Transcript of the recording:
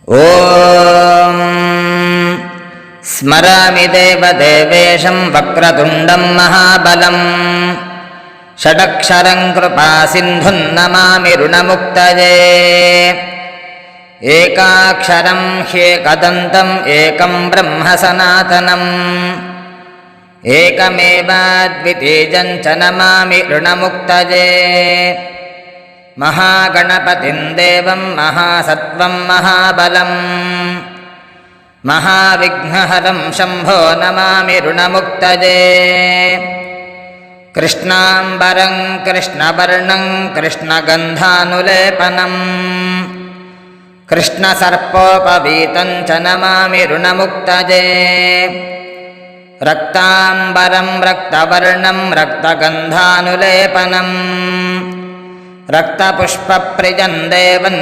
ಓಂ ಸ್ಮರಾಮಿ ದೇವದೇವೇಶಂ ವಕ್ರತುಂಡಂ ಮಹಾಬಲಂ ಷಡಕ್ಷರಂ ಕೃಪಾಸಿಂಧುಂ ನಮಾಮಿ ಋಣಮುಕ್ತಯೇ ಏಕಾಕ್ಷರಂ ಹ್ಯೇಕದಂತಂ ಏಕಂ ಬ್ರಹ್ಮ ಸನಾತನಂ ಏಕಮೇವಾದ್ವಿತೀಯಂ ಚ ನಮಾಮಿ ಋಣಮುಕ್ತಯೇ ಮಹಾಗಣಪತಿಂ ದೇವಂ ಮಹಾಸತ್ವಂ ಮಹಾಬಲಂ ಮಹಾವಿಘ್ನಹರಂ ಶಂಭೋ ನಮಾಮಿ ಋಣಮುಕ್ತಯೇ ಕೃಷ್ಣಾಂಬರಂ ಕೃಷ್ಣವರ್ಣಂ ಕೃಷ್ಣಗಂಧಾನುಲೇಪನಂ ಕೃಷ್ಣಸರ್ಪೋಪವೀತಂ ಚ ನಮಾಮಿ ಋಣಮುಕ್ತಯೇ ರಕ್ತಾಂಬರಂ ರಕ್ತವರ್ಣಂ ರಕ್ತಗಂಧಾನುಲೇಪನಂ ರಕ್ತಪುಷ್ಪಪ್ರಿಯಂ ದೇವಂ